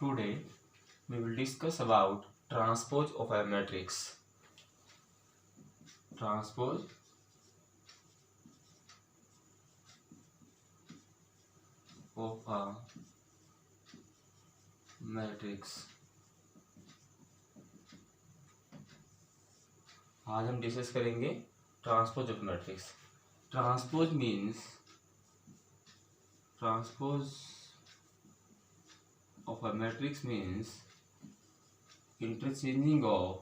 Today we will discuss about transpose of a matrix. Transpose of a matrix. आज हम discuss करेंगे transpose of matrix. Transpose of a matrix means interchanging of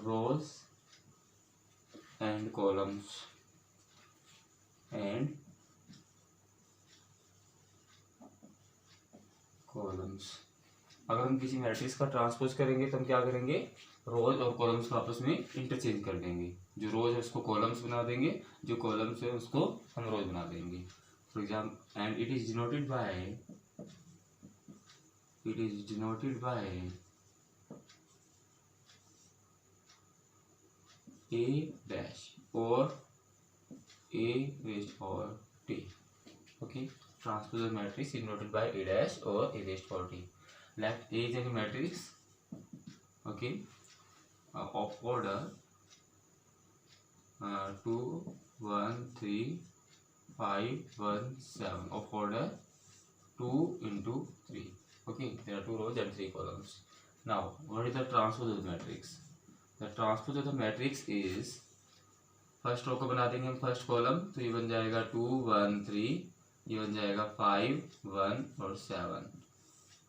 rows and columns अगर हम किसी matrix का transpose करेंगे तो हम क्या करेंगे, रोज और कॉलम्स को आपस में इंटरचेंज कर देंगे. जो रोज है उसको कॉलम्स बना देंगे, जो कॉलम्स है उसको हम रोज बना देंगे. For example, and it is denoted by a dash or a raised power t. Okay, transpose of matrix is denoted by a dash or a raised power t. Let A is any matrix, okay, of order 2 1 3 5 1 7, of order 2 into 3. Okay, there are 2 rows and 3 columns. Now what is the transpose of the matrix? The transpose of the matrix is, first row को बना देंगे हम first column, तो ये बन जाएगा 2 1 3, ये बन जाएगा 5 1 और 7.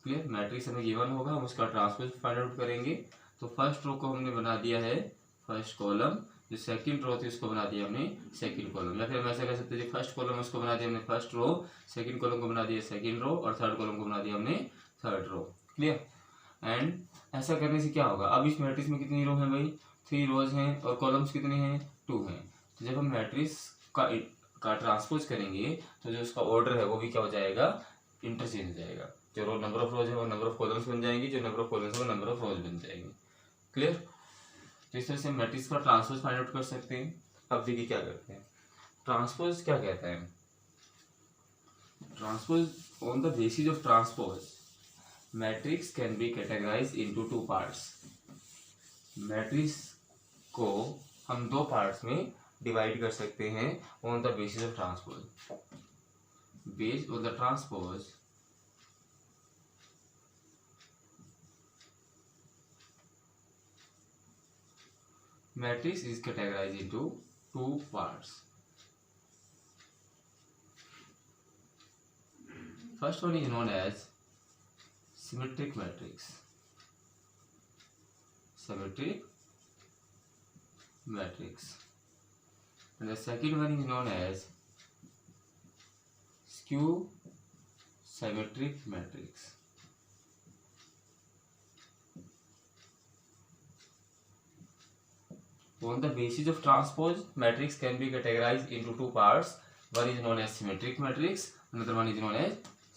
क्लियर. मैट्रिक्स हमें गिवन होगा, हम उसका ट्रांसपोज फाइंड आउट करेंगे. तो फर्स्ट रो को हमने बना दिया है फर्स्ट कॉलम, जो सेकंड रो थी उसको बना दिया हमने सेकंड कॉलम. या फिर हम ऐसा कह सकते हैं, फर्स्ट कॉलम उसको बना दिया हमने फर्स्ट रो, सेकंड कॉलम को बना दिया सेकंड रो, और थर्ड कॉलम को बना दिया हमने थर्ड रो. क्लियर. एंड ऐसा करने से क्या होगा, अब इस मैट्रिक्स में कितनी रो हैं भाई, 3 रोज हैं, और कॉलम्स कितने हैं, 2 हैं. तो जब हम मैट्रिक्स का ट्रांसपोज करेंगे तो जो उसका ऑर्डर है वो भी क्या हो जाएगा, इंटरचेंज हो जाएगा. जो रो नंबर ऑफ रोज है वो नंबर ऑफ कॉलम्स बन जाएंगे, जो नंबर ऑफ कॉलम्स है वो नंबर ऑफ रोज बन जाएंगे. क्लियर. तो इस तरह से मैट्रिक्स का ट्रांसपोज फाइंड आउट कर सकते हैं. अब देखिए क्या करते हैं, ट्रांसपोज क्या कहता है. Transpose, on the basis of transpose matrix can be categorize into 2 parts. Matrix को हम 2 पार्ट्स में डिवाइड कर सकते हैं on the basis of transpose. Based on the transpose matrix is categorized into 2 parts. First one is known as symmetric matrix. And the second one is known as skew symmetric matrix. On the basis of transpose, matrix can be categorized into 2 parts. One is known as symmetric matrix, another one is known as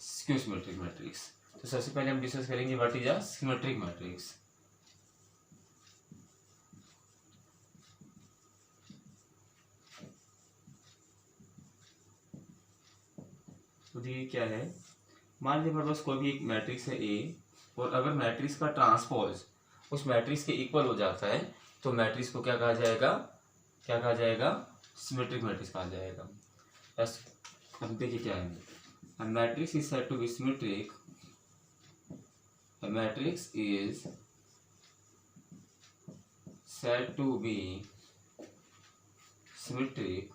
skew symmetric matrix. तो सबसे पहले हम discuss करेंगे what is a symmetric matrix. तो देखिए क्या है, मान लीजिए हमारे पास कोई भी एक मैट्रिक्स है A, और अगर मैट्रिक्स का ट्रांसपोज उस मैट्रिक्स के इक्वल हो जाता है तो मैट्रिक्स को क्या कहा जाएगा, सिमेट्रिक मैट्रिक्स कहा जाएगा. अब देखिए क्या है, a matrix is said to be symmetric. A matrix is said to be symmetric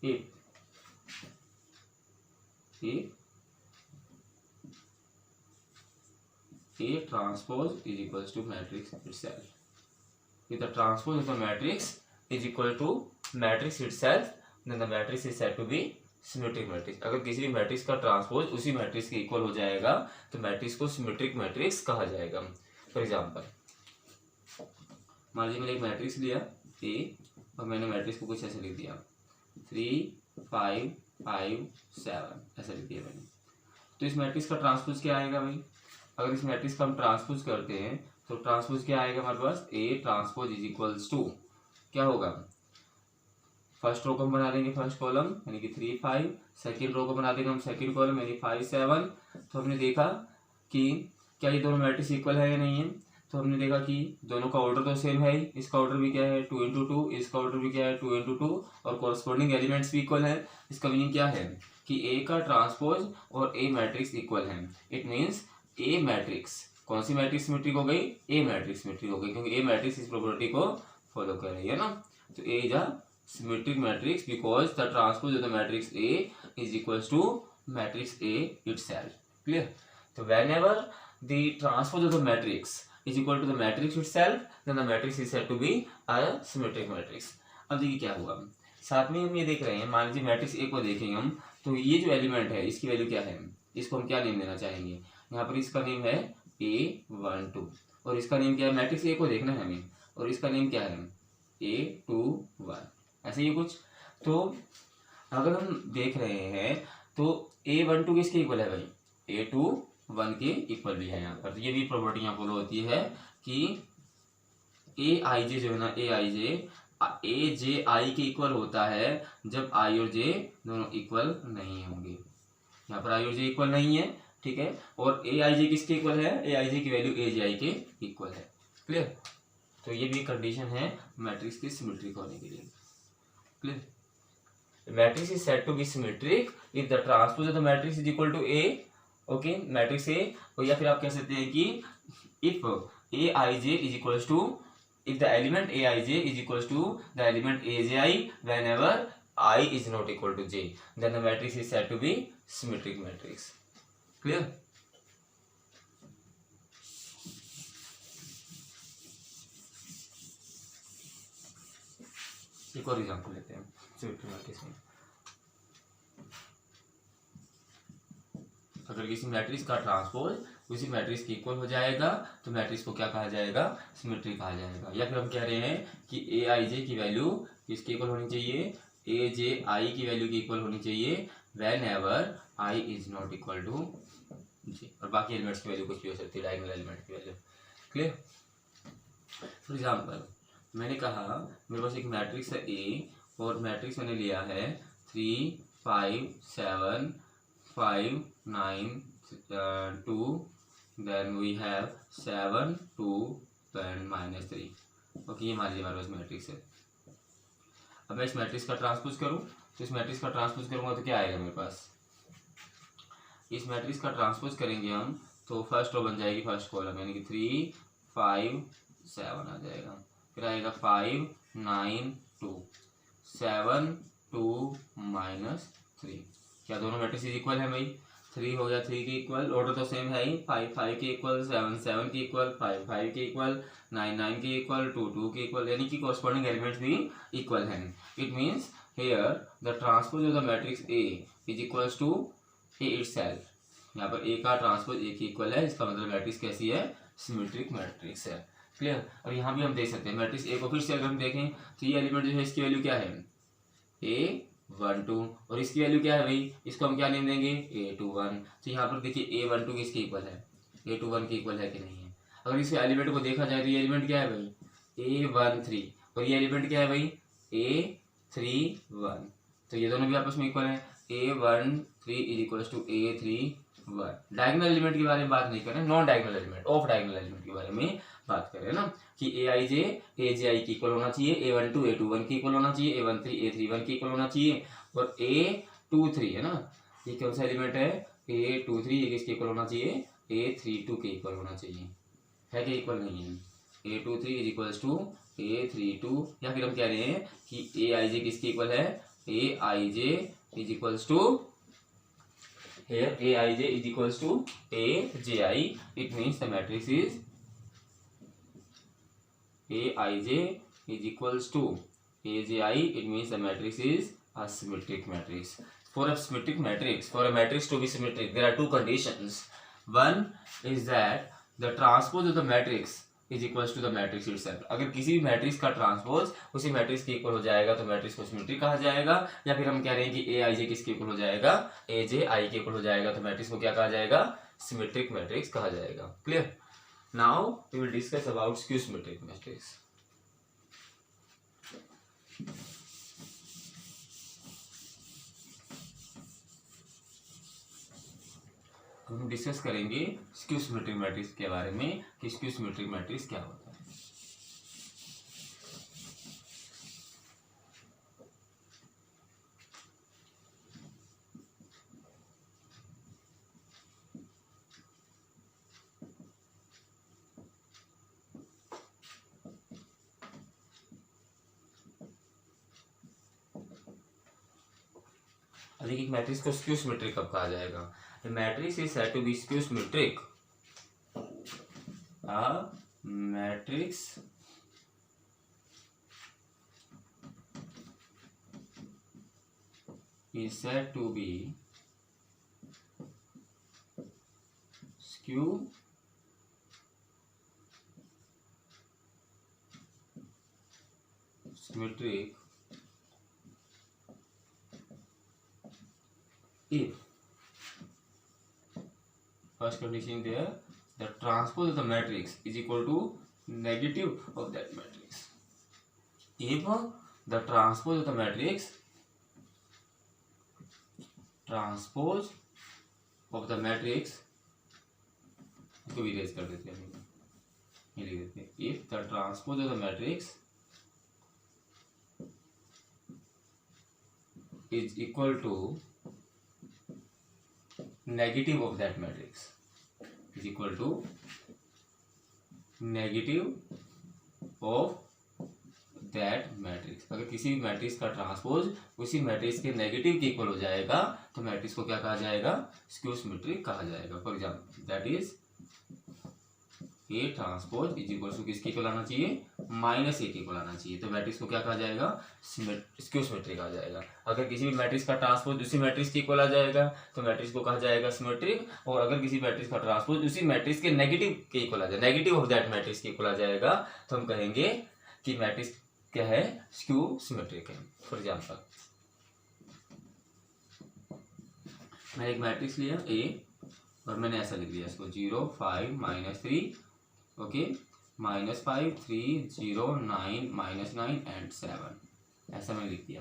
if A transpose is equals to matrix itself. If the transpose of the matrix is equal to matrix itself, then the matrix is said to be symmetric matrix. अगर किसी भी matrix का transpose उसी matrix के equal हो जाएगा तो matrix को सिमेट्रिक मैट्रिक्स कहा जाएगा. फॉर एग्जांपल, मान लीजिए मैंने एक मैट्रिक्स लिया A, और मैंने मैट्रिक्स को कुछ ऐसे लिख दिया 3 5 5 7, ऐसा लिख दिया मैंने. तो इस मैट्रिक्स का ट्रांसपोज क्या आएगा भाई, अगर इस मैट्रिक्स का हम ट्रांसपोज करते हैं तो ट्रांसपोज क्या आएगा हमारे पास, A transpose is equals to क्या होगा, फर्स्ट रो को हम बना देंगे फर्स्ट कॉलम यानी कि 3 5, सेकंड रो को बना देंगे हम सेकंड कॉलम यानी 5 7। तो हमने देखा कि क्या ये दोनों मैट्रिक्स इक्वल है या नहीं है, तो हमने देखा कि दोनों का ऑर्डर तो सेम है, इसका ऑर्डर भी क्या है 2 इंटू 2, इसका ऑर्डर भी क्या है 2 इंटू 2 और कॉरस्पॉन्डिंग एलिमेंट्स भी इक्वल है। इसका मीनिंग क्या है कि ए का ट्रांसपोज और ए मैट्रिक्स इक्वल है। इट मीन्स ए मैट्रिक्स, कौन सी मैट्रिक्स सिमेट्रिक हो गई, ए मैट्रिक्स सिमेट्रिक हो गई, क्योंकि ए मैट्रिक्स इस प्रॉपर्टी को फॉलो कर रही है ना। तो A is a symmetric matrix because the transpose of the matrix A is equals to matrix A itself. Clear? So whenever the transpose of the matrix is equal to the matrix itself, then the matrix is said to be a symmetric matrix. अब देखिए क्या हुआ, साथ में हम ये देख रहे हैं, मान लीजिए मैट्रिक्स ए को देखेंगे हम, तो ये जो एलिमेंट है इसकी वैल्यू क्या है, इसको हम क्या नेम देना चाहेंगे, यहाँ पर इसका नेम है A12 और इसका नेम क्या है, मैट्रिक्स ए को देखना है हमें और इसका नेम क्या है A21, ऐसे ही कुछ। तो अगर हम देख रहे हैं तो A12 किसके इक्वल है भाई, A21 के इक्वल भी है यहाँ पर। तो ये भी प्रॉपर्टी यहाँ फॉलो होती है कि Aij जो है ना, AJ I के इक्वल होता है जब I और J दोनों इक्वल नहीं होंगे। यहाँ पर I और J इक्वल नहीं है, ठीक है, और Aij किसके इक्वल है, Aij की वैल्यू AJI के इक्वल है। क्लियर? तो ये भी कंडीशन है मैट्रिक्स की सिमेट्रिक होने के लिए। Clear? The matrix is said to be symmetric if the transpose of the matrix is equal to A. Okay, matrix A, और या फिर आप कह सकते हैं कि if Aij is equals to, if the element Aij is equals to the element Aj whenever I is not equal to J, then the matrix is said to be symmetric matrix. Clear? एक और example लेते हैं symmetric matrix में। अगर किसी matrix का transpose उसी matrix के इक्वल हो जाएगा तो मैट्रिक्स को क्या कहा जाएगा, सिमेट्रिक कहा जाएगा। या फिर हम कह रहे हैं कि Aij की वैल्यू किसके इक्वल होनी चाहिए, Aj की वैल्यू की इक्वल होनी चाहिए whenever I is not equal to J, और बाकी एलिमेंट्स की वैल्यू कुछ भी हो सकती है, डायगोनल एलिमेंट की वैल्यू। क्लियर? फॉर एग्जाम्पल मैंने कहा मेरे पास एक मैट्रिक्स है ए और मैट्रिक्स मैंने लिया है 3 5 7 5 9 2, then we have 7 2 and -3। Okay, ये मान लीजिए हमारे पास मैट्रिक्स है। अब मैं इस मैट्रिक्स का ट्रांसपोज करूं तो इस मैट्रिक्स का ट्रांसपोज करूंगा तो क्या आएगा मेरे पास, इस मैट्रिक्स का ट्रांसपोज करेंगे हम तो फर्स्ट रो बन जाएगी फर्स्ट कॉलम यानी कि 3 5 7 आ जाएगा, फिर आएगा 5 9 2 7 2 -3। क्या दोनों मैट्रिक्स इक्वल है भाई, 3 हो गया 3 के इक्वल, ऑर्डर तो सेम है ही, 5 5 के इक्वल, 7 7 के इक्वल, 5 5 के इक्वल, 9 9 के इक्वल, 2 2 के इक्वल, यानी कि कॉरस्पॉन्डिंग एलिमेंट्स भी इक्वल हैं। It means here the transpose of the matrix A is equals to A itself. यहाँ पर ए का ट्रांसपोज ए के इक्वल है, इसका मतलब मैट्रिक्स कैसी है, सिमेट्रिक मैट्रिक्स है। क्लियर? और यहाँ भी हम देख सकते हैं मैट्रिक्स ए को फिर से अगर हम देखें तो ये एलिमेंट जो है इसकी वैल्यू क्या है A12 और इसकी वैल्यू क्या है भाई, इसको हम क्या नेम देंगे A21। तो यहाँ पर देखिए A12 किसके इक्वल है, A21 के इक्वल है कि नहीं है। अगर इस एलिमेंट को देखा जाए तो ये एलिमेंट क्या है भाई A13 और ये एलिमेंट क्या है भाई A31। तो ये दोनों भी आपस में इक्वल है, A13 is equals to A31। Diagonal element के बारे में बात नहीं कर रहे, non diagonal element, off diagonal element के बारे में बात करें ना, कि Aij Aj की इक्वल होना चाहिए, A12 A21 की इक्वल होना चाहिए, A13 A31 की इक्वल होना चाहिए, और A23 है ना, ये कौन सा एलिमेंट है A23, ये किसके इक्वल होना चाहिए A32 के इक्वल होना चाहिए, है कि इक्वल नहीं है। A23 is equals to A32, या फिर हम कह रहे हैं कि Aij किसके इक्वल है, Aij is equals to, here Aij is equals to Aji, it means the matrix is Aij is equals to Aji, it means the matrix is a symmetric matrix. For a symmetric matrix, for a matrix to be symmetric, there are two conditions. One is that the transpose of the matrix is equals to the matrix itself. अगर किसी भी matrix का transpose उसी matrix के equal हो जाएगा तो matrix को सिमेट्रिक कहा जाएगा। या फिर हम कह रहे हैं कि Aij किसके इक्वल हो जाएगा, Aj I के इक्वल हो जाएगा तो मैट्रिक्स को क्या कहा जाएगा, सिमेट्रिक मैट्रिक्स कहा जाएगा। Clear? Now we will discuss about skew symmetric matrix. हम डिस्कस करेंगे स्क्यू सिमेट्रिक मैट्रिक्स के बारे में कि स्क्यू सिमेट्रिक मैट्रिक्स क्या होता है। देखिए एक मैट्रिक्स को स्क्यू सिमेट्रिक कब कहा जाएगा? A matrix is said to be skew symmetric. A matrix is said to be skew symmetric if first condition there, the transpose of the matrix is equal to negative of that matrix. If the transpose of the matrix इसको भी raise कर देते हैं, ये लिख देते हैं, if the transpose of the matrix is equal to negative of that matrix, is equal to negative of that matrix. अगर किसी भी मैट्रिक्स का ट्रांसपोज उसी मैट्रिक्स के नेगेटिव के इक्वल हो जाएगा तो मैट्रिक्स को क्या कहा जाएगा? स्क्यू सिमेट्रिक कहा जाएगा। For example that is A transpose is equal to किसके इक्वल आना चाहिए? माइनस ए के इक्वल आना चाहिए, तो मैट्रिक्स को क्या कहा जाएगा? स्क्यू सिमेट्रिक कहा जाएगा। अगर किसी भी मैट्रिक्स का ट्रांसपोज उसी मैट्रिक्स के इक्वल आ जाएगा तो मैट्रिक्स को कहा जाएगा सिमेट्रिक, और अगर किसी मैट्रिक्स का ट्रांसपोज उसी मैट्रिक्स के नेगेटिव के इक्वल आ जाए, नेगेटिव ऑफ दैट मैट्रिक्स के इक्वल आ जाएगा तो हम कहेंगे कि मैट्रिक्स क्या है? स्क्यू सिमेट्रिक है। फॉर एग्जाम्पल मैंने एक मैट्रिक्स लिया ए और मैंने ऐसा लिख दिया इसको 0 5 -3 ओके -5 3 0 9 -9 एंड 7, ऐसा मैंने लिख दिया।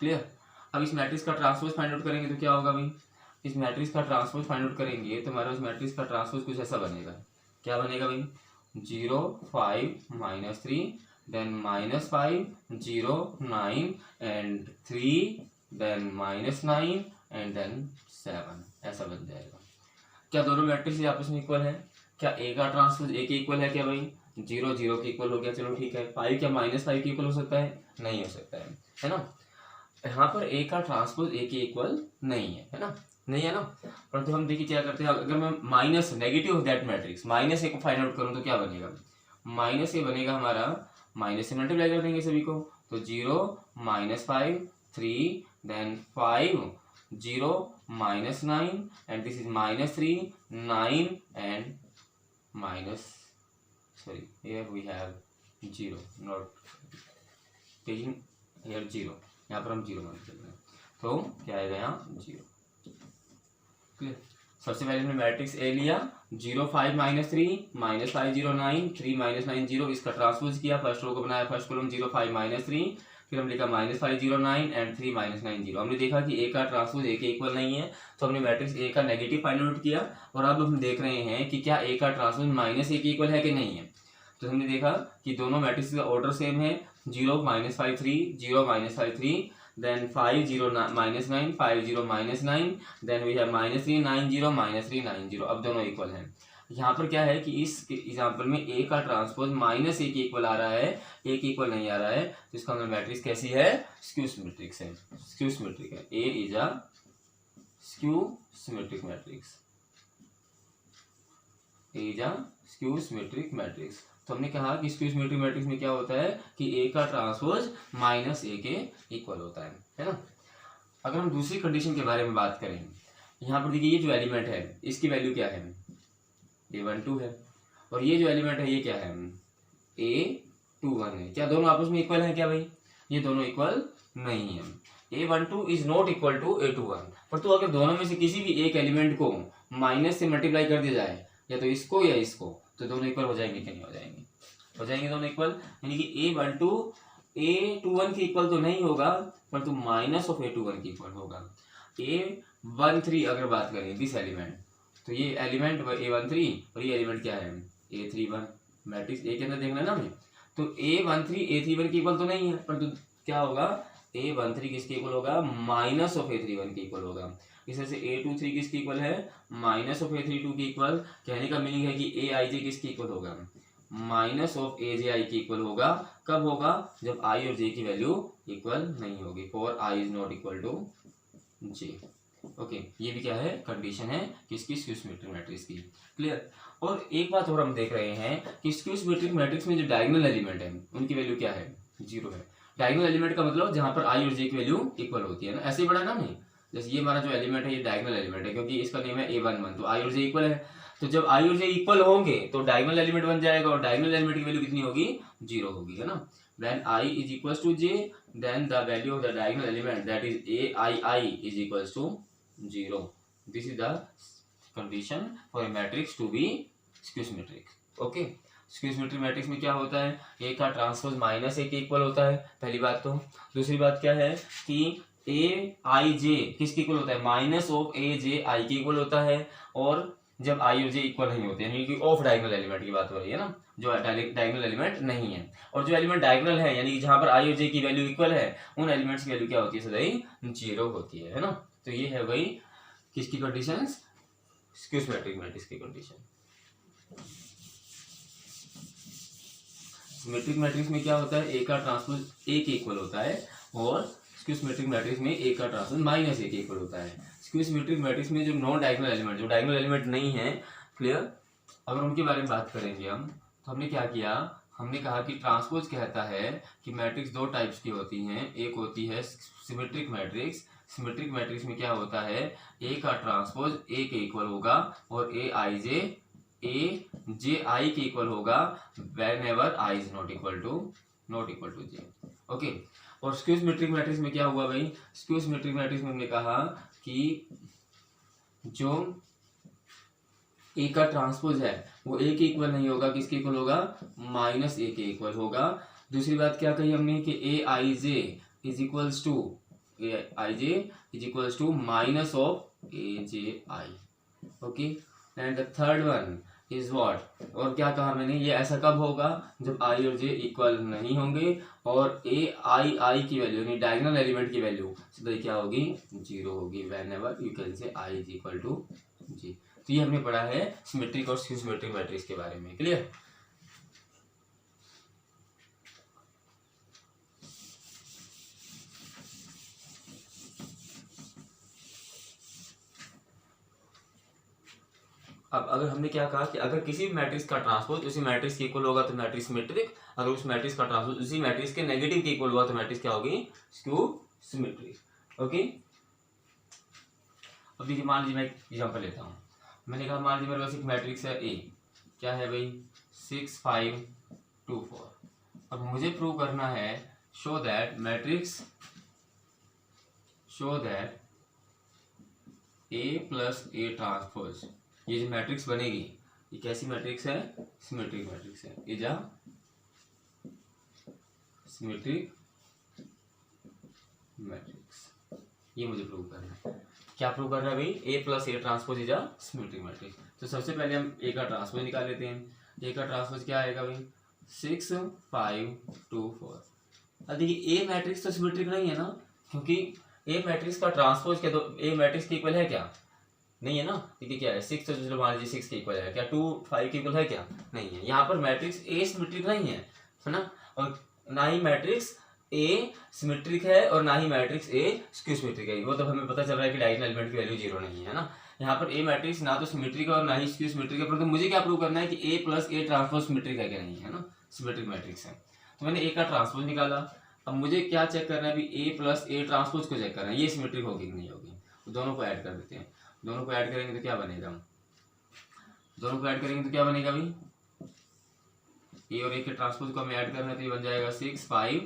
क्लियर? अब इस मैट्रिक्स का ट्रांसपोज फाइंड आउट करेंगे तो क्या होगा भाई? इस मैट्रिक्स का ट्रांसपोज फाइंड आउट करेंगे तो हमारा उस मैट्रिक्स का ट्रांसपोज कुछ ऐसा बनेगा। क्या बनेगा भाई? 0 5 -3 then -5 0 9 and 3 then -9 and then 7, ऐसा बन जाएगा। क्या दोनों मैट्रिक्स आपस में इक्वल है? क्या ए का ट्रांसपोज ए के इक्वल है क्या भाई? 0 0 के इक्वल हो गया, चलो ठीक है। 5 क्या -5 के इक्वल हो सकता है? नहीं हो सकता है ना? यहाँ पर ए का ट्रांसपोज ए के इक्वल नहीं है ना? नहीं है ना? परंतु हम देखिए क्या करते हैं, अगर मैं minus negative of that matrix minus A को फाइंड आउट करूँ तो क्या बनेगा? माइनस ए बनेगा हमारा, माइनस से मल्टीप्लाई कर देंगे सभी को, तो 0 -5 3 then 5 0 -9 and this is -3 9 and here we have 0 not taking here 0, यहाँ पर हम 0 मान सकते हैं, तो क्या आएगा यहाँ 0। क्लियर? सबसे पहले हमने मैट्रिक्स ए लिया 0 5 -3 -5 0 9 3 -9 0, इसका ट्रांसपोज किया, फर्स्ट रो को बनाया, फर्स्ट कॉलम 0 5 -3, फिर हम लिखा -5 0 9 एंड 3 -9 0। हमने देखा कि ए का ट्रांसपोज ए के इक्वल नहीं है तो हमने मैट्रिक्स ए का नेगेटिव फाइंड आउट किया, और अब हम देख रहे हैं कि क्या ए का ट्रांसपोज माइनस ए के इक्वल है कि नहीं है। तो हमने देखा कि दोनों मैट्रिक्स का ऑर्डर सेम है, 0 -5 3 0 -5 3 then 5 0 -9 5 0 -9 then we have -3 9 0 -3 9 0। अब दोनों इक्वल हैं। यहाँ पर क्या है कि इस एग्जाम्पल में ए का ट्रांसपोज माइनस ए के इक्वल आ रहा है, ए के इक्वल नहीं आ रहा है, तो इसका मतलब मैट्रिक्स कैसी है? स्क्यू सिमेट्रिक है, स्क्यू सिमेट्रिक है। A is a skew symmetric matrix, A is a skew symmetric matrix. तो हमने कहा कि स्क्यू सिमेट्रिक मैट्रिक्स में क्या होता है कि ए का ट्रांसपोज माइनस ए के इक्वल होता है ना? अगर हम दूसरी कंडीशन के बारे में बात करें, यहाँ पर देखिए ये जो एलिमेंट है इसकी वैल्यू क्या है? A12 है, और ये जो एलिमेंट है ये क्या है? A21 है। क्या दोनों आपस में इक्वल है क्या भाई? ये दोनों इक्वल नहीं है। A12 is not equal to A21, पर तो अगर दोनों में से किसी भी एक एलिमेंट को माइनस से मल्टीप्लाई कर दिया जाए या तो इसको या इसको, तो दोनों इक्वल हो जाएंगे कि नहीं हो जाएंगे? हो जाएंगे दोनों इक्वल, यानी कि A12 A21 के इक्वल तो नहीं होगा परंतु माइनस ऑफ A21 के इक्वल होगा। A13 अगर बात करें दिस एलिमेंट, तो ये एलिमेंट A13 और ये एलिमेंट क्या है A31, मैट्रिक्स ए के अंदर देखना है ना हमें, तो A13 A31 के इक्वल तो नहीं है परंतु क्या होगा A13 किसके इक्वल होगा माइनस ऑफ A31 के इक्वल होगा। इस तरह से A23 किसके इक्वल है माइनस ऑफ A32 के इक्वल। कहने का मीनिंग है कि Aij किसके इक्वल होगा माइनस ऑफ Aj i के इक्वल होगा। कब होगा जब i और j की वैल्यू इक्वल नहीं होगी, for i is not equal to j। Okay, ये भी क्या है कंडीशन है किसकी स्क्यू सिमेट्रिक मैट्रिक्स की। क्लियर। और एक बात और हम देख रहे हैं कि स्क्यू सिमेट्रिक मैट्रिक्स में जो डायगोनल एलिमेंट है उनकी वैल्यू क्या है 0 है। डायगोनल एलिमेंट का मतलब जहां पर i और j की वैल्यू इक्वल होती है ना, ऐसे ही बड़ा ना नहीं, जैसे ये हमारा जो एलिमेंट है ये डायगोनल एलिमेंट है क्योंकि इसका नेम है A11, तो i और j इक्वल है, तो जब i और j इक्वल होंगे तो डायगोनल एलिमेंट बन जाएगा और डायगोनल एलिमेंट की वैल्यू कितनी होगी 0 होगी, है ना। When i is equals to j, then the value of the diagonal element that is aii is equals to 0. This is the condition for a matrix to be skew symmetric. Okay. Skew symmetric matrix में क्या होता है ए का transpose minus ए के equal होता है, पहली बात तो। दूसरी बात क्या है कि ए आई जे किसके इक्वल होता है माइनस ऑफ ए जे आई के इक्वल होता है, और जब आई और जे इक्वल नहीं होते यानी कि ऑफ डायगोनल एलिमेंट की बात हो रही है ना, जो डायगोनल एलिमेंट नहीं है। और जो एलिमेंट डायगोनल है यानी कि जहां पर आई और जे की वैल्यू इक्वल है उन एलिमेंट्स की वैल्यू क्या होती है सदैव 0 होती है ना। तो ये है वही किसकी कंडीशन स्क्यू सिमेट्रिक मैट्रिक्स की कंडीशन। सिमेट्रिक मैट्रिक्स में क्या होता है ए का ट्रांसपोज ए के इक्वल होता है और स्क्यू सिमेट्रिक मैट्रिक्स में ए का ट्रांसपोज माइनस ए के इक्वल होता है। स्क्यू सिमेट्रिक मैट्रिक्स में जो नॉन डायगोनल एलिमेंट जो डायगोनल एलिमेंट नहीं है, क्लियर, अगर उनके बारे में बात करेंगे हम तो हमने क्या किया, हमने कहा कि ट्रांसपोज कहता है कि मैट्रिक्स दो टाइप्स की होती हैं, एक होती है सिमेट्रिक मैट्रिक्स। सिमेट्रिक मैट्रिक्स में क्या होता है ए का ट्रांसपोज ए के इक्वल होगा और ए आई जे के इक्वल होगा whenever i is not equal to j। Okay. और स्क्यू सिमेट्रिक मैट्रिक्स में क्या हुआ भाई, स्क्यू सिमेट्रिक मैट्रिक्स में हमने कहा कि जो ए का ट्रांसपोज है वो ए के इक्वल नहीं होगा, किसके इक्वल होगा माइनस ए के इक्वल होगा। दूसरी बात क्या कही हमने कि A I J is equals to minus of A J I. Okay, and the third one is what, और क्या कहा मैंने, ये ऐसा कब होगा जब आई और जे इक्वल नहीं होंगे और ए आई की वैल्यू यानी डायगोनल एलिमेंट की वैल्यू सीधा क्या होगी 0 होगी, whenever you can say I is equal to J. तो ये हमने पढ़ा है सिमेट्रिक और स्क्यू सिमेट्रिक मैट्रिक्स के बारे में। क्लियर। अब अगर हमने क्या कहा कि अगर किसी भी मैट्रिक्स का ट्रांसपोज उसी मैट्रिक्स के इक्वल होगा तो मैट्रिक्स सिमेट्रिक, अगर उस मैट्रिक्स का ट्रांसपोज उसी मैट्रिक्स के नेगेटिव के इक्वल हुआ तो मैट्रिक्स क्या होगी स्क्यू सिमेट्रिक। ओके। अब देखिए मान लीजिए मैं एक एग्जांपल लेता हूँ, मैंने कहा मान लीजिए मेरे पास एक मैट्रिक्स है ए, क्या है भाई 6 5 2 4। अब मुझे प्रूव करना है show that A plus A transpose, ये जो मैट्रिक्स बनेगी ये कैसी मैट्रिक्स है सिमेट्रिक मैट्रिक्स है, इज अ सिमेट्रिक मैट्रिक्स। ये मुझे प्रूव करना है। क्या प्रूव करना है भाई A plus A transpose is a symmetric matrix. तो सबसे पहले हम ए का ट्रांसपोज निकाल लेते हैं। ए का ट्रांसपोज क्या आएगा भाई 6 5 2 4। अब देखिए ए मैट्रिक्स तो सिमेट्रिक नहीं है ना, क्योंकि ए मैट्रिक्स का ट्रांसपोज क्या, तो ए मैट्रिक्स के इक्वल है क्या, नहीं है ना। देखिए क्या है 6 तो चलो मान लीजिए 6 के इक्वल है क्या, 2 5 के इक्वल है क्या, नहीं है। यहाँ पर मैट्रिक्स ए सिमेट्रिक नहीं है ना, और ना ही मैट्रिक्स ए सिमेट्रिक है और ना ही मैट्रिक्स ए स्क्यू सिमेट्रिक है। वो तो हमें पता चल रहा है कि डायगोनल एलिमेंट की वैल्यू 0 नहीं है ना। यहाँ पर ए मैट्रिक्स ना तो सिमेट्रिक है और ना ही स्क्यू सिमेट्रिक है, परंतु मुझे क्या प्रूव करना है कि ए प्लस ए ट्रांसपोज सिमेट्रिक है क्या नहीं है ना, सिमेट्रिक मैट्रिक्स है। तो मैंने ए का ट्रांसपोज निकाला, अब मुझे क्या चेक करना है, ए प्लस ए ट्रांसपोज को चेक करना है ये सिमेट्रिक होगी कि नहीं होगी। तो दोनों को ऐड कर देते हैं, दोनों को ऐड करेंगे तो क्या बनेगा, दोनों को ऐड करेंगे तो क्या बनेगा भाई ए और ए के ट्रांसपोज को हमें ऐड करना है तो ये बन जाएगा 6 5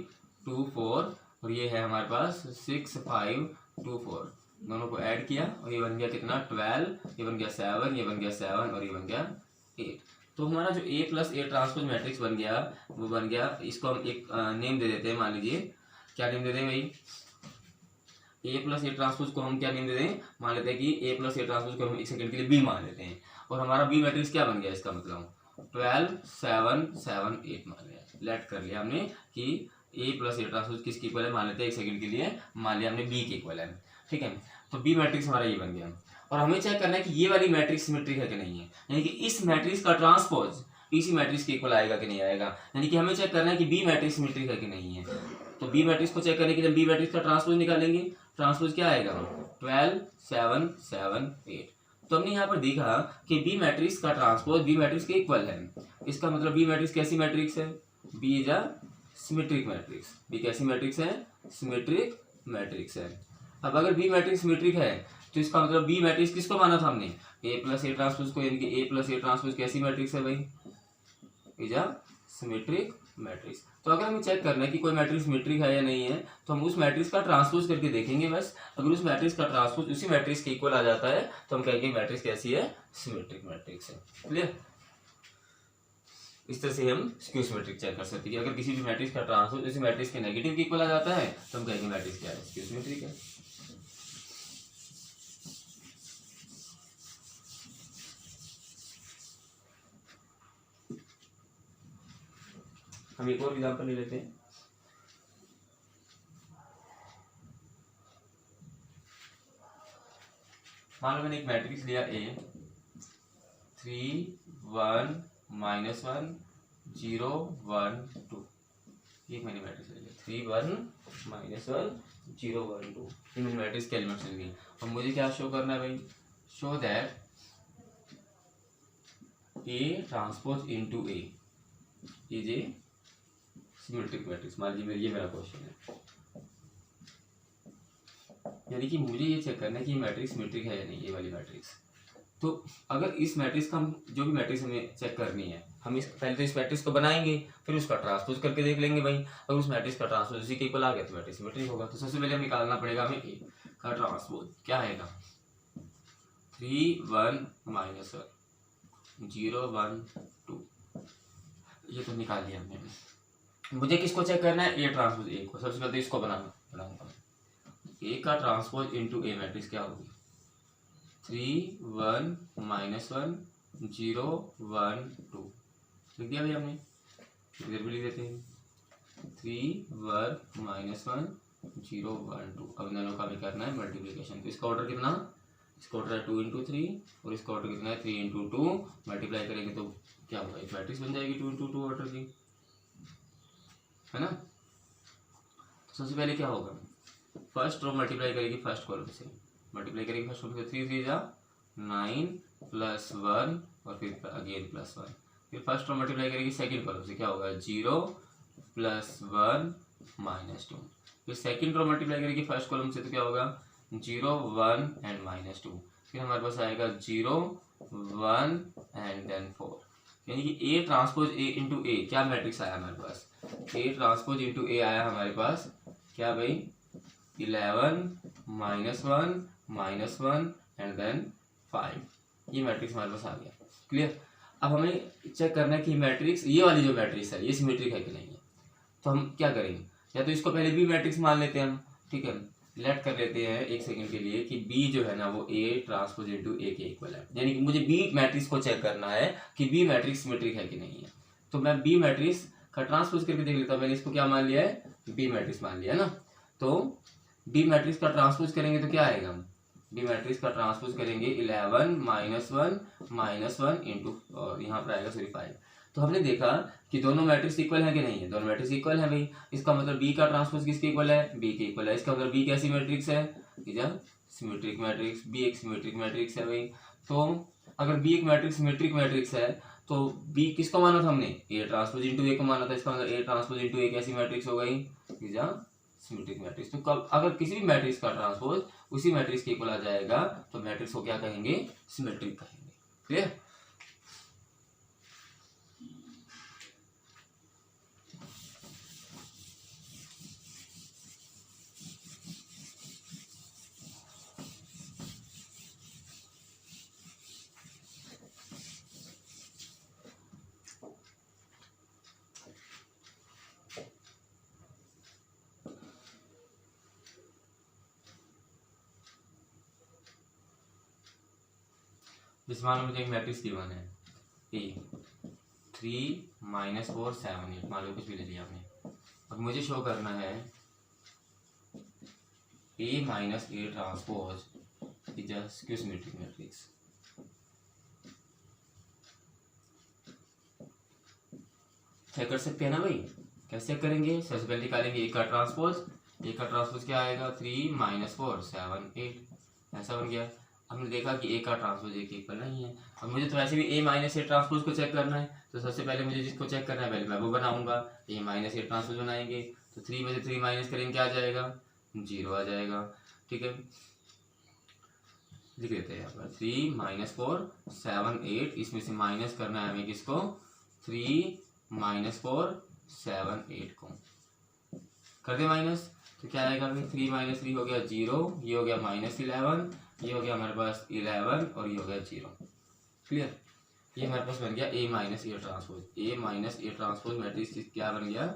2 4 और ये है हमारे पास 6 5 2 4। दोनों को ऐड किया और ये बन गया कितना 12, ये बन गया 7, ये बन गया 7 और ये बन गया 8। तो हमारा जो A plus A transpose matrix बन गया वो बन गया, इसको हम एक नेम दे देते हैं। मान लीजिए क्या नेम दे दें भाई, A प्लस ए ट्रांसपोज को हम क्या नेम दे दें, मान लेते हैं कि A प्लस ए ट्रांसपोज को हम एक सेकंड के लिए B मान लेते हैं। और हमारा B मैट्रिक्स क्या बन गया, इसका मतलब 12, 7, 7, 8 मान लिया, लेट कर लिया हमने कि A प्लस ए ट्रांसपोज किसके इक्वल है, मान लेते हैं एक सेकंड के लिए, मान लिया हमने B के इक्वल है। ठीक है, तो B मैट्रिक्स हमारा ये बन गया। और हमें चेक करना है कि ये वाली मैट्रिक्स सिमेट्रिक है कि नहीं है, यानी कि इस मैट्रिक्स का ट्रांसपोज इसी मैट्रिक्स के इक्वल आएगा कि नहीं आएगा, यानी कि हमें चेक करना है कि बी मैट्रिक्स सिमेट्रिक है कि नहीं है। तो बी मैट्रिक्स को चेक करने के लिए बी मैट्रिक्स का ट्रांसपोज निकालेंगे। ट्रांसपोज क्या आएगा, 12, 7, 7, 8। तो हमने यहाँ पर देखा कि बी मैट्रिक्स का ट्रांसपोज बी मैट्रिक्स के इक्वल है। इसका मतलब बी मैट्रिक्स कैसी मैट्रिक्स है, B is a symmetric matrix. B कैसी मैट्रिक्स है, सिमेट्रिक मैट्रिक्स है। अब अगर बी मैट्रिक्स सिमेट्रिक है तो इसका मतलब बी मैट्रिक्स किसको माना था हमने, ए प्लस ए ट्रांसपोज को, यानी कि ए प्लस ए ट्रांसपोज कैसी मैट्रिक्स है भाई, इज अ सिमेट्रिक मैट्रिक्स। तो अगर हमें चेक करना है कि कोई मैट्रिक्स सिमेट्रिक है या नहीं है, तो हम उस मैट्रिक्स का ट्रांसपोज करके देखेंगे बस। अगर उस मैट्रिक्स का ट्रांसपोज उसी मैट्रिक्स के इक्वल आ जाता है तो हम कहेंगे मैट्रिक्स कैसी है, सिमेट्रिक मैट्रिक्स है। क्लियर, इस तरह से हम स्क्यू सिमेट्रिक चेक कर सकते हैं कि अगर किसी भी मैट्रिक्स का ट्रांसपोज उसी मैट्रिक्स के नेगेटिव के इक्वल आ जाता है तो हम कहेंगे मैट्रिक्स क्या है, स्क्यू सिमेट्रिक है। हम एक और एग्जांपल ले लेते हैं। मान लो मैंने एक मैट्रिक्स लिया A 3, 1, -1, 0, 1, 2। ये मैंने मैट्रिक्स ले लिया 3, 1, -1, 0, 1, 2। ये मैंने मैट्रिक्स के एलिमेंट्स ले लिए। और मुझे क्या शो करना है भाई, show that A transpose into A is a symmetric matrix. मान लीजिए ये मेरा क्वेश्चन है, यानी कि मुझे ये चेक करना है कि ये मैट्रिक्स सिमेट्रिक है या नहीं, ये वाली मैट्रिक्स। तो अगर इस मैट्रिक्स का हम जो भी मैट्रिक्स हमें चेक करनी है, हम इस पहले तो इस मैट्रिक्स को बनाएंगे, फिर उसका ट्रांसपोज करके देख लेंगे भाई। अगर उस मैट्रिक्स का ट्रांसपोज उसी के इक्वल आ गया तो मैट्रिक्स सिमेट्रिक होगा। तो सबसे पहले हमें निकालना पड़ेगा हमें ए का ट्रांसपोज क्या आएगा, 3, 1, -1, 0, 1, 2। ये तो निकाल लिया हमने। मुझे किसको चेक करना है, ए ट्रांसपोज ए को। सबसे पहले इसको बनाऊंगा। ए का ट्रांसपोज इनटू ए मैट्रिक्स क्या होगी, 3, 1, -1, 0, 1, 2। लिख दिया भैया हमने, इधर भी लिख देते हैं 3, 1, -1, 0, 1, 2। अब दोनों का भी करना है मल्टीप्लीकेशन। तो इसका ऑर्डर कितना, इसका ऑर्डर है 2 × 3 और इसका ऑर्डर कितना है 3 × 2। मल्टीप्लाई करेंगे तो क्या होगा, एक मैट्रिक्स बन जाएगी 2 × 2 ऑर्डर की, है ना। तो सबसे पहले क्या होगा, फर्स्ट रो मल्टीप्लाई करेगी फर्स्ट कॉलम से, मल्टीप्लाई करेगी फर्स्ट कॉलम से 3 3 जा 9 +1 और फिर अगेन +1। फिर फर्स्ट रो मल्टीप्लाई करेगी सेकंड कॉलम से, क्या होगा 0 +1 -2। फिर सेकंड रो मल्टीप्लाई करेगी फर्स्ट कॉलम से तो क्या होगा 0 1 एंड -2। फिर हमारे पास आएगा 0 1 एंड देन 4। यानी कि ए ट्रांसपोज ए इंटू ए क्या मैट्रिक्स आया हमारे पास, ए ट्रांसपोज इंटू ए आया हमारे पास क्या भाई 11 -1 एंड देन 5। ये मैट्रिक्स हमारे पास आ गया। क्लियर, अब हमें चेक करना है कि मैट्रिक्स ये वाली जो मैट्रिक्स है ये सिमेट्रिक है कि नहीं है। तो हम क्या करेंगे, या तो इसको पहले बी मैट्रिक्स मान लेते हैं हम, ठीक है। लेट कर लेते हैं एक सेकंड के लिए कि बी जो है ना वो ए ट्रांसपोज इनटू ए के इक्वल है। यानी कि मुझे बी मैट्रिक्स को चेक करना है कि बी मैट्रिक्स सिमेट्रिक है कि नहीं है। तो मैं बी मैट्रिक्स का ट्रांसपोज करके देख लेता हूँ। मैंने इसको क्या मान लिया है, बी मैट्रिक्स मान लिया ना। तो बी मैट्रिक्स का ट्रांसपोज करेंगे तो क्या आएगा, बी मैट्रिक्स का ट्रांसपोज करेंगे 11 -1 इंटू और यहाँ पर आएगा 5। तो हमने देखा कि दोनों मैट्रिक्स इक्वल है कि नहीं है, दोनों मैट्रिक्स इक्वल है भाई। इसका मतलब बी का ट्रांसपोज किसके इक्वल है, बी के इक्वल है। इसका मतलब बी कैसी मैट्रिक्स है, सिमेट्रिक मैट्रिक्स। बी एक सिमेट्रिक मैट्रिक्स है भाई। तो अगर बी एक मैट्रिक्स सिमेट्रिक मैट्रिक्स है तो बी किसको माना था हमने, ए ट्रांसपोज इंटू ए को माना था। इसका मतलब ए ट्रांसपोज इंटू ए कैसी मैट्रिक्स हो गई, सिमेट्रिक मैट्रिक्स। तो कब अगर किसी भी मैट्रिक्स का ट्रांसपोज उसी मैट्रिक्स के इक्वल आ जाएगा तो मैट्रिक्स को क्या कहेंगे, सिमेट्रिक कहेंगे। क्लियर, इस मान लो मुझे एक मैट्रिक्स गिवन है ए 3 - 4 7 8, मान लो कुछ भी ले लिया आपने। अब मुझे शो करना है A - A transpose is a skew symmetric matrix. Check कर सकते हैं ना भाई, कैसे चेक करेंगे? सबसे पहले निकालेंगे ए का ट्रांसपोज। ए का ट्रांसपोज क्या आएगा? 3 - 4 7 8, ऐसा बन गया। हमने देखा कि ए का ट्रांसपोज ए के इक्वल नहीं है। अब मुझे तो वैसे भी ए - ए ट्रांसपोज को चेक करना है, तो सबसे पहले मुझे जिसको चेक करना है पहले मैं वो बनाऊंगा। ए - ए ट्रांसपोज बनाएंगे तो 3 में से 3 माइनस करेंगे, क्या आ जाएगा? 0 आ जाएगा। ठीक है, लिख देते हैं यहाँ पर 3 - 4 7 8, इसमें से माइनस करना है हमें किसको? 3 - 4 7 8 को कर दे माइनस, तो क्या आएगा? 3 - 3 हो गया 0, ये हो गया -11, ये हो गया हमारे पास 11 और ये हो गया 0। क्लियर? ये हमारे पास बन गया A - A transpose. A - A transpose matrix क्या बन गया?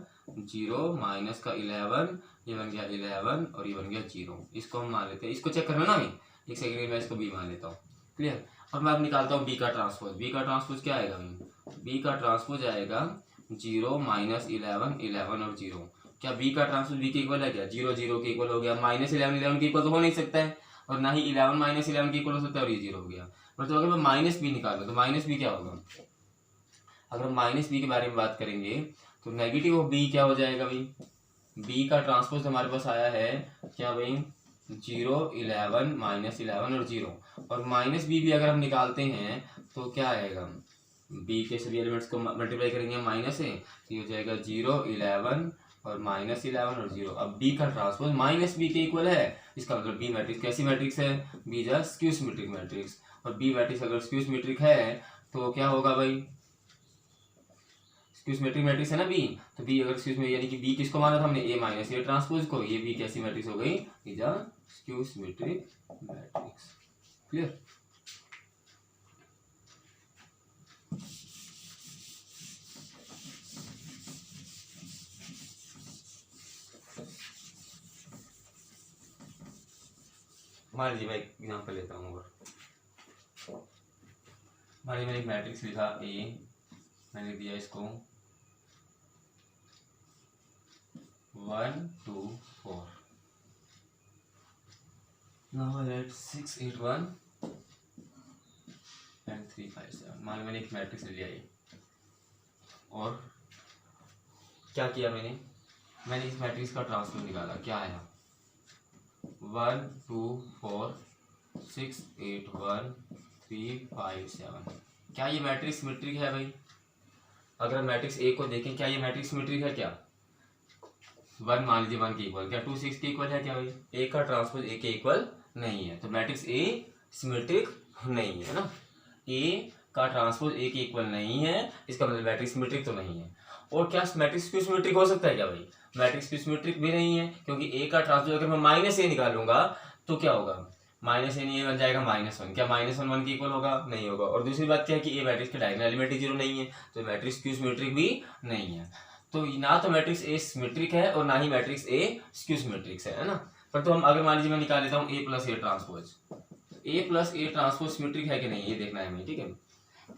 0 माइनस का 11, ये बन गया 11 और ये बन गया 0। इसको हम मान लेते हैं, इसको चेक करना ना अभी, एक सेकंड में इसको B मान लेता हूँ। क्लियर? अब मैं निकालता हूँ B का ट्रांसपोज। B का ट्रांसपोज क्या आएगा? B का ट्रांसपोज आएगा 0 - 11 11 और 0। क्या B का ट्रांसपोज B के इक्वल है क्या? 0 0 के इक्वल हो गया, -11 11 के इक्वल तो हो नहीं सकता है, और ना ही 11 - 11 के इक्वल हो सकता है, और ये 0 हो गया। मतलब अगर मैं माइनस बी निकालूं तो माइनस बी क्या होगा? अगर हम माइनस बी के बारे में बात करेंगे तो नेगेटिव ऑफ बी क्या हो जाएगा भाई? बी का ट्रांसपोज हमारे पास आया है क्या भाई? 0 11 -11 और 0, और माइनस बी भी अगर हम निकालते हैं तो क्या आएगा? बी के सभी एलिमेंट्स को मल्टीप्लाई करेंगे माइनस से, तो ये हो जाएगा 0 11 और -11 और 0। अब बी का ट्रांसपोज माइनस बी के इक्वल है, इसका मतलब बी मैट्रिक्स कैसी मैट्रिक्स है? B is a skew symmetric matrix. और बी मैट्रिक्स अगर स्क्यू सिमेट्रिक है तो क्या होगा भाई? स्क्यू सिमेट्रिक मैट्रिक्स है ना बी, तो बी अगर स्क्यू यानी कि बी किसको माना था हमने? A - A ट्रांसपोज को। ये बी कैसी मैट्रिक्स हो गई? Is a skew symmetric matrix. Clear? मान लीजिए मैं एक एग्जाम्पल लेता हूँ और मान लीजिए मैंने एक मैट्रिक्स लिखा ए, मैंने दिया इसको 1 2 4। Now let 6 8 1 and 3 5 7। मान लो मैंने एक मैट्रिक्स ले लिया ये, और क्या किया मैंने इस मैट्रिक्स का ट्रांसपोज निकाला। क्या आया? 1 2 4 6 8 1 3 5 7। क्या ये मैट्रिक्स सिमेट्रिक है भाई? अगर हम मैट्रिक्स ए को देखें, क्या ये मैट्रिक्स सिमेट्रिक है क्या? 1 मान लीजिए 1 के इक्वल, क्या 2 6 के इक्वल है क्या भाई? ए का ट्रांसपोज ए के इक्वल नहीं है, तो मैट्रिक्स ए सिमेट्रिक नहीं है ना। ए का ट्रांसपोज ए के इक्वल नहीं है, इसका मतलब मैट्रिक्स सिमेट्रिक तो नहीं है। और क्या मैट्रिक्स क्यू सिमेट्रिक हो सकता है क्या भाई? मैट्रिक्स क्यू सिमेट्रिक भी नहीं है, क्योंकि ए का ट्रांसपोज अगर मैं -a निकालूंगा तो क्या होगा? -a नहीं, बन जाएगा -1। क्या -1 1 के इक्वल होगा? नहीं होगा। और दूसरी बात क्या है कि ए मैट्रिक्स के डायगोनल एलिमेंट ही 0 नहीं है, तो मैट्रिक्स क्यू सिमेट्रिक भी नहीं है। तो ना तो मैट्रिक्स ए सिमेट्रिक है और ना ही मैट्रिक्स ए स्क्यू सिमेट्रिक है ना। पर तो हम अगर मान लीजिए मैं निकाल लेता हूँ A + A transpose, A + A transpose symmetric है कि नहीं ये देखना है हमें। ठीक है,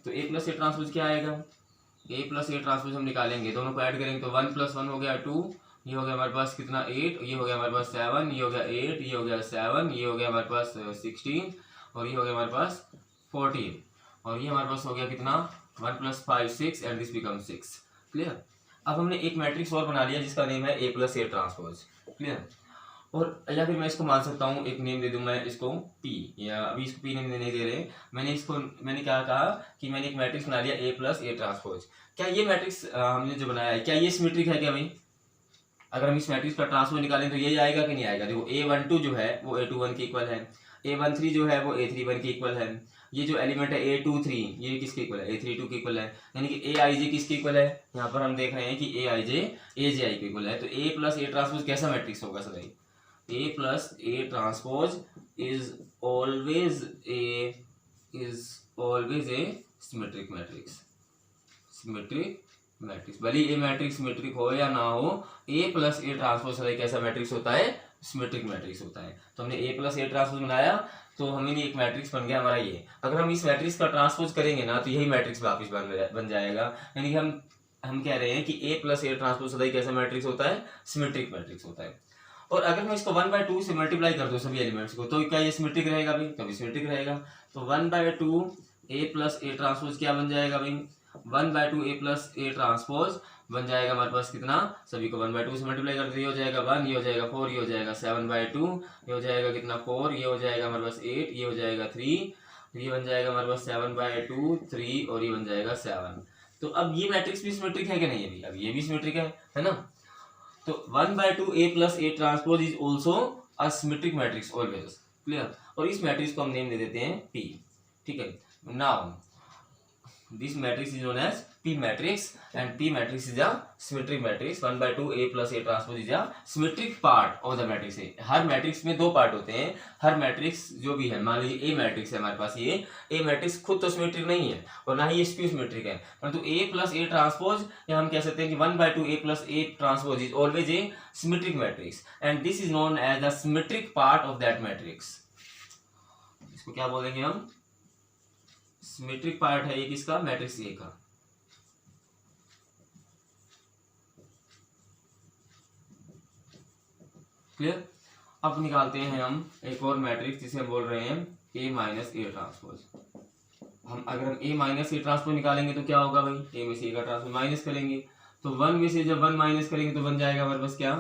तो A + A ट्रांसपोज क्या आएगा? A + A ट्रांसपोज हम निकालेंगे, दोनों को ऐड करेंगे तो 1 + 1 हो गया 2, ये हो गया हमारे पास कितना 8, ये हो गया हमारे पास 7, ये हो गया 8, ये हो गया 7, ये हो गया हमारे पास 16, और ये हो गया हमारे पास 14, और ये हमारे पास हो गया कितना 1 + 5 6 एंड दिस बिकम 6। क्लियर? अब हमने एक मैट्रिक्स और बना लिया जिसका नेम है A + A ट्रांसपोज। क्लियर? और या फिर मैं इसको मान सकता हूँ, एक नेम दे दूं मैं इसको P, या अभी इसको P नेम नहीं दे रहे, मैंने क्या कहा कि मैंने एक मैट्रिक्स बना लिया A + A ट्रांसपोज। क्या ये मैट्रिक्स हमने जो बनाया है क्या ये सिमेट्रिक है क्या भाई? अगर हम इस मैट्रिक्स का ट्रांसपोज निकालें तो ये आएगा कि नहीं आएगा? देखो A12 जो है वो A21 के इक्वल है, A13 जो है वो A31 के इक्वल है, ये जो एलिमेंट है A23 ये किसके इक्वल है? A32 के इक्वल है, यानी कि Aij किसके इक्वल है? यहाँ पर हम देख रहे हैं कि Aij Aj के इक्वल है। तो A + A ट्रांसपोज कैसा मैट्रिक्स होगा sir? A + A transpose is always a symmetric matrix. Symmetric matrix, भले ए मैट्रिक्स सिमेट्रिक हो या ना हो, ए प्लस ए ट्रांसपोज एक ऐसा मैट्रिक्स होता है, सिमेट्रिक मैट्रिक्स होता है। तो हमने ए प्लस ए ट्रांसपोज बनाया तो हमें एक मैट्रिक्स बन गया हमारा ये। अगर हम इस मैट्रिक्स का ट्रांसपोज करेंगे ना तो यही मैट्रिक्स वापस बन जाएगा। यानी कि हम कह रहे हैं कि ए प्लस ए ट्रांसपोज एक ऐसा मैट्रिक्स होता है, सिमेट्रिक मैट्रिक्स होता है। और अगर मैं इसको 1/2 से मल्टीप्लाई कर दूं सभी एलिमेंट्स को, तो क्या ये सिमेट्रिक रहेगा भाई? तभी सिमेट्रिक रहेगा। तो 1/2 ए प्लस ए ट्रांसपोज क्या बन जाएगा भाई? 1/2 ए प्लस ए ट्रांसपोज बन जाएगा हमारे पास कितना? सभी को 1/2 से मल्टीप्लाई कर दिया, हो जाएगा 1, ये हो जाएगा 4, ये हो जाएगा 7/2, ये हो जाएगा कितना 4, ये हो जाएगा हमारे पास 8, ये हो जाएगा 3, ये बन जाएगा हमारे पास 7/2 3 और ये बन जाएगा 7। तो अब ये मैट्रिक्स भी सिमेट्रिक है कि नहीं? अभी अब ये भी सिमेट्रिक है ना? तो 1/2 A plus A transpose is also a symmetric matrix always. Clear? और इस मैट्रिक्स को हम नेम दे देते हैं पी। ठीक है, now this matrix is known as P matrix and P matrix is a symmetric matrix. 1/2 A plus A transpose is a symmetric part of the matrix है। हर matrix में दो पार्ट होते हैं। हर मैट्रिक्स जो भी है, मान लीजिए A मैट्रिक्स है हमारे पास, ये A मैट्रिक्स खुद तो सिमेट्रिक नहीं है और ना ही ये स्क्यू सिमेट्रिक है, परंतु A प्लस A ट्रांसपोज या हम कह सकते हैं कि 1/2 A plus A transpose is always a symmetric matrix and this is known as the symmetric part of that matrix. इसको क्या बोलेंगे हम? सिमेट्रिक पार्ट है ये किसका? मैट्रिक्स ए का। क्लियर? अब निकालते हैं हम एक और मैट्रिक्स जिसे हम बोल रहे हैं ए माइनस ए ट्रांसपोज। अगर हम ए माइनस ए ट्रांसपोज निकालेंगे तो क्या होगा भाई? ए में से ए का ट्रांसपोज माइनस करेंगे तो 1 में से जब 1 माइनस करेंगे तो बन जाएगा हमारे पास क्या?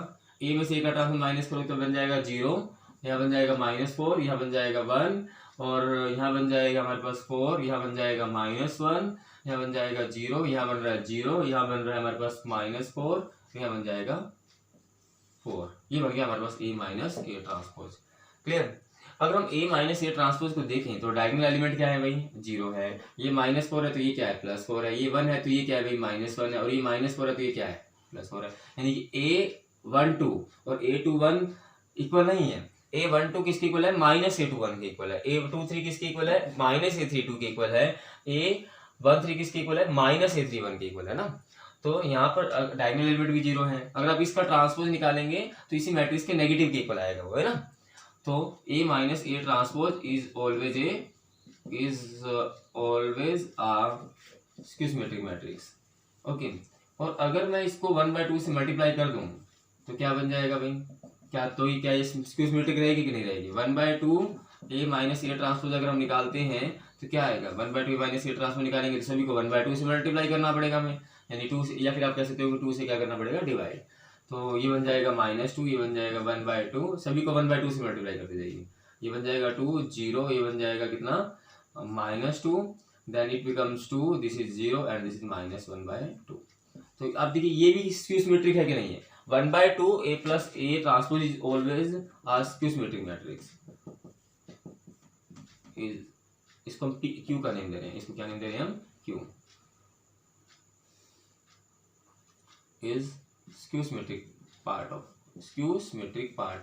ए में से ए का ट्रांसपोज माइनस करोगे तो बन जाएगा 0, यहाँ बन जाएगा -4, यहाँ बन जाएगा 1 और यहाँ बन जाएगा हमारे पास 4, यहाँ बन जाएगा -1, यहाँ बन जाएगा 0, यहाँ बन रहा है 0, यहाँ बन रहा है हमारे पास -4, यहाँ बन जाएगा 4। ये बन गया हमारे पास ए माइनस ए ट्रांसपोज। क्लियर? अगर हम ए माइनस ए ट्रांसपोज को देखें तो डायगोनल एलिमेंट क्या है भाई? 0 है। ये -4 है तो ये क्या है? +4 है। ये 1 है तो ये क्या है भाई? -1 है। और ये -4 है तो ये क्या है? +4 है। यानी कि A12 और A21 इक्वल नहीं है। A12 किसके इक्वल है? -A21 के इक्वल है। A23 किसके इक्वल है? -A32 के इक्वल है। A13 किसके इक्वल है? -A31 के इक्वल है ना। तो यहाँ पर डायगोनल एलिमेंट भी 0 है। अगर आप इसका ट्रांसपोज निकालेंगे तो इसी मैट्रिक्स के नेगेटिव के इक्वल आएगा वो, है ना। तो A minus A transpose is always a skew symmetric matrix. Okay, और अगर मैं इसको 1/2 से मल्टीप्लाई कर दूं तो क्या बन जाएगा भाई? क्या तो ये क्या स्क्यू सिमेट्रिक रहेगी कि नहीं रहेगी? 1/2 A माइनस ए ट्रांसपोज अगर हम निकालते हैं तो क्या आएगा? 1/2 माइनस ए ट्रांसपोज निकालेंगे तो सभी को 1/2 से मल्टीप्लाई करना पड़ेगा हमें, यानी 2 से, या फिर आप कह सकते हो कि 2 से क्या करना पड़ेगा? डिवाइड। तो ये बन जाएगा -2, ये बन जाएगा 1/2, सभी को 1/2 से मल्टीप्लाई करते जाइए। ये बन जाएगा 2, 0, ये बन जाएगा कितना? -2, then it becomes 2, this is 0 and this is -1/2। तो अब देखिए ये भी स्क्यू सिमेट्रिक है कि नहीं है? 1/2 A plus A transpose is always a skew symmetric matrix. इसको हम क्यू का नेम दे रहे हैं। इसको क्या नेम दे रहे हैं हम? Q is skew symmetric part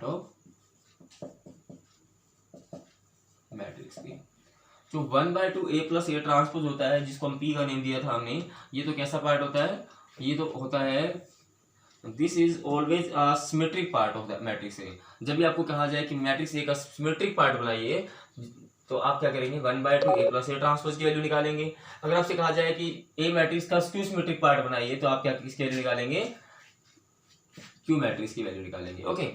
of matrix की। जो 1/2 A प्लस A ट्रांसपोज होता है, जिसको हम P का नेम दिया था हमने, ये तो कैसा पार्ट होता है? ये तो होता है this is always a symmetric part of the matrix ए। जब भी आपको कहा जाए कि मैट्रिक्स ए का सिमेट्रिक पार्ट बनाइए तो आप क्या करेंगे? 1/2 A प्लस A ट्रांसपोज की वैल्यू निकालेंगे। अगर आपसे कहा जाए कि ए मैट्रिक्स का स्क्यू सिमेट्रिक पार्ट बनाइए तो आप क्या किसकी वैल्यू निकालेंगे? क्यू मैट्रिक्स की वैल्यू निकालेंगे। ओके,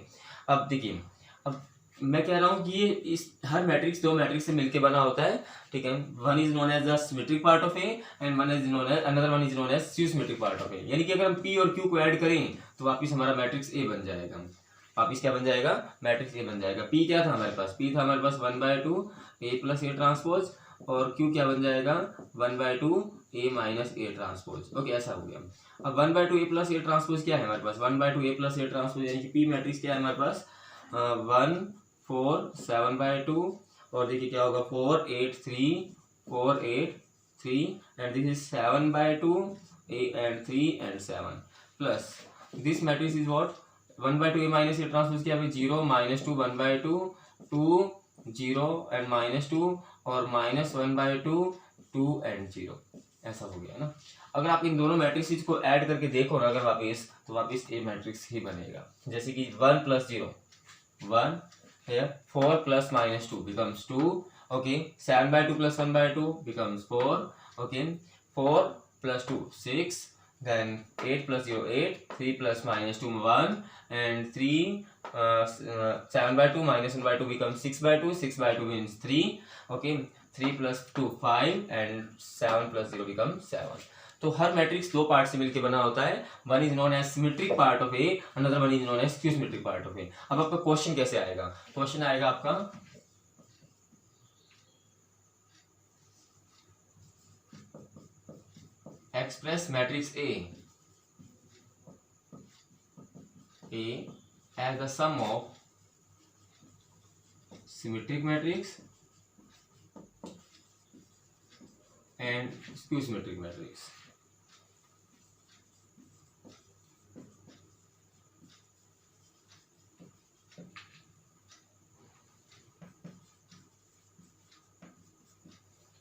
अब देखिए, अब मैं कह रहा हूँ कि ये इस हर मैट्रिक्स दो मैट्रिक्स से मिलकर बना होता है। ठीक है, one is known as the symmetric part of A and another one is known as skew symmetric part of A. यानी कि अगर हम पी और क्यू को ऐड करें तो वापिस हमारा मैट्रिक्स ए बन जाएगा। वापिस क्या बन जाएगा? मैट्रिक्स ए बन जाएगा। पी क्या था हमारे पास? पी था हमारे पास 1/2 A प्लस A ट्रांसपोज, और क्यू क्या बन जाएगा? 1/2 A minus A transpose. Okay, ऐसा हो गया। अब 1/2 A प्लस A ट्रांसपोज क्या है हमारे पास? 1/2 A प्लस A ट्रांसपोज यानी कि पी मैट्रिक्स क्या है हमारे पास? 1 4 7/2, और देखिए क्या होगा? 4 8 3 4 8 3 and this is 7/2 and 3 and 7 plus this matrix is what? 1/2 A minus A transpose क्या है? 0 -2 1/2 2 0 and -2 और -1/2 2 and 0। ऐसा हो गया ना। अगर आप इन दोनों मैट्रिक्स को ऐड करके देखो ना अगर वापिस, तो वापिस ए मैट्रिक्स ही बनेगा। जैसे कि 1 + 0 1 है, 4 + -2 becomes 2, okay, 7/2 + 1/2 becomes 4, okay, 4 + 2 6, then 8 + 0 8, 3 + -2 1, and 3 7/2 - 1/2 becomes 6/2, 6/2 means 3, okay, 3 + 2 5, and 7 + 0 becomes 7। तो हर मैट्रिक्स दो पार्ट से मिलकर बना होता है। One is known as symmetric part of A, another one is known as skew symmetric part of A. अब आपका question कैसे आएगा? क्वेश्चन आएगा आपका express matrix A as the sum of symmetric matrix and skew symmetric matrix.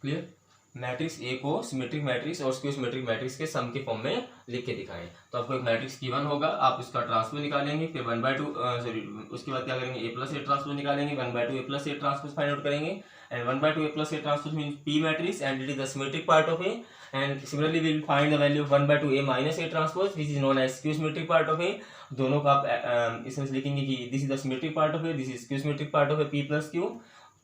Clear? Matrix A को symmetric matrix और skew symmetric matrix के sum के फॉर्म में लिख के दिखाएं। तो आपको एक मैट्रिक्स गिवन होगा, आप उसका ट्रांसपोज निकालेंगे, फिर 1/2 सॉरी उसके बाद क्या करेंगे, a + a ट्रांसपोज निकालेंगे, 1/2 a + a transpose find out करेंगे, and 1/2 a + a transpose means p matrix and it is the symmetric part of a, and similarly we will find the value of 1/2 a - a transpose which is known as skew symmetric part of a। दोनों का आप इसमें लिखेंगे कि this is the symmetric part of a, this is skew symmetric part of a, p + q।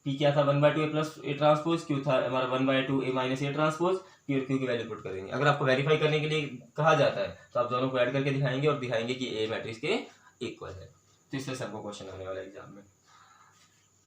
P क्या था 1/2 a + a transpose, Q था हमारा 1/2 a - a ट्रांसपोज। पी और क्यू की वैल्यू पुट करेंगे। अगर आपको वेरीफाई करने के लिए कहा जाता है तो आप दोनों को ऐड करके दिखाएंगे और दिखाएंगे कि ए मैट्रिक्स के इक्वल है। तो इससे सबको क्वेश्चन आने वाला है एग्जाम में।